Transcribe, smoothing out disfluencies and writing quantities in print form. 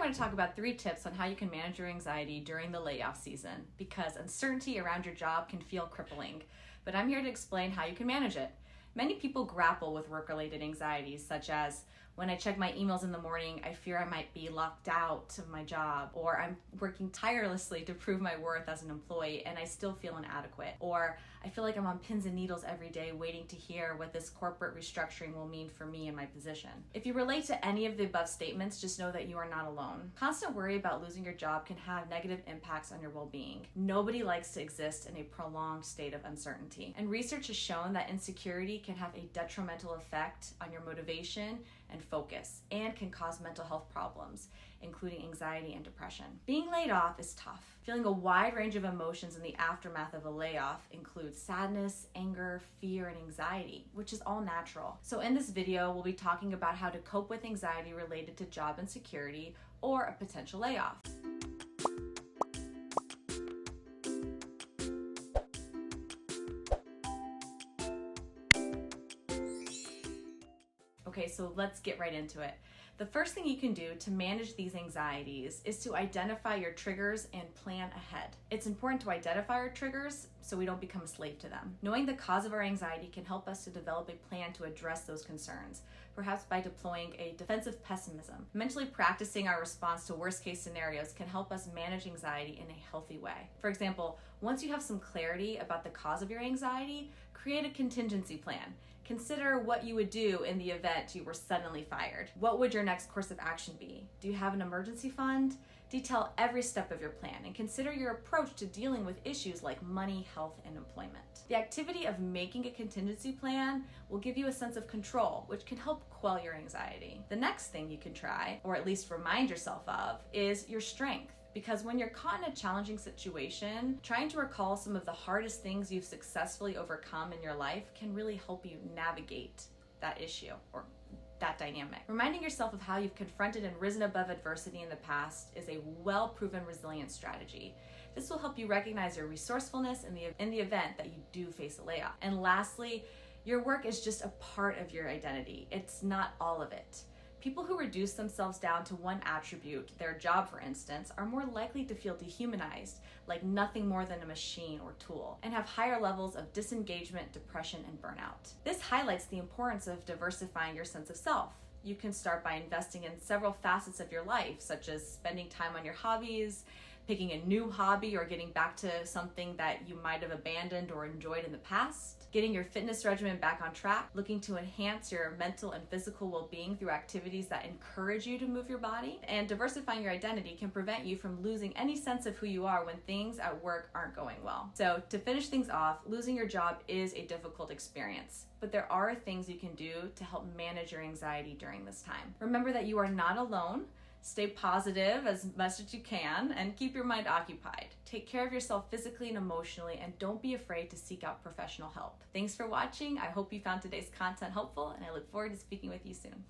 going to talk about 3 tips on how you can manage your anxiety during the layoff season, because uncertainty around your job can feel crippling. But I'm here to explain how you can manage it. Many people grapple with work-related anxieties, such as, when I check my emails in the morning, I fear I might be locked out of my job, or I'm working tirelessly to prove my worth as an employee and I still feel inadequate, or I feel like I'm on pins and needles every day waiting to hear what this corporate restructuring will mean for me and my position. If you relate to any of the above statements, just know that you are not alone. Constant worry about losing your job can have negative impacts on your well-being. Nobody likes to exist in a prolonged state of uncertainty, and research has shown that insecurity can have a detrimental effect on your motivation and focus, and can cause mental health problems, including anxiety and depression. Being laid off is tough. Feeling a wide range of emotions in the aftermath of a layoff includes sadness, anger, fear, and anxiety, which is all natural. So in this video, we'll be talking about how to cope with anxiety related to job insecurity or a potential layoff. Okay, so let's get right into it. The first thing you can do to manage these anxieties is to identify your triggers and plan ahead. It's important to identify our triggers so we don't become a slave to them. Knowing the cause of our anxiety can help us to develop a plan to address those concerns, perhaps by deploying a defensive pessimism. Mentally practicing our response to worst-case scenarios can help us manage anxiety in a healthy way. For example, once you have some clarity about the cause of your anxiety, create a contingency plan. Consider what you would do in the event you were suddenly fired. What would your next course of action be? Do you have an emergency fund? Detail every step of your plan and consider your approach to dealing with issues like money, health, and employment. The activity of making a contingency plan will give you a sense of control, which can help quell your anxiety. The next thing you can try, or at least remind yourself of, is your strength. Because when you're caught in a challenging situation, trying to recall some of the hardest things you've successfully overcome in your life can really help you navigate that issue or that dynamic. Reminding yourself of how you've confronted and risen above adversity in the past is a well-proven resilience strategy. This will help you recognize your resourcefulness in the event that you do face a layoff. And lastly, your work is just a part of your identity. It's not all of it. People who reduce themselves down to one attribute, their job for instance, are more likely to feel dehumanized, like nothing more than a machine or tool, and have higher levels of disengagement, depression, and burnout. This highlights the importance of diversifying your sense of self. You can start by investing in several facets of your life, such as spending time on your hobbies, picking a new hobby, or getting back to something that you might have abandoned or enjoyed in the past, getting your fitness regimen back on track, looking to enhance your mental and physical well-being through activities that encourage you to move your body. And diversifying your identity can prevent you from losing any sense of who you are when things at work aren't going well. So to finish things off, losing your job is a difficult experience, but there are things you can do to help manage your anxiety during this time. Remember that you are not alone. Stay positive as much as you can and keep your mind occupied. Take care of yourself physically and emotionally, and don't be afraid to seek out professional help. Thanks for watching. I hope you found today's content helpful, and I look forward to speaking with you soon.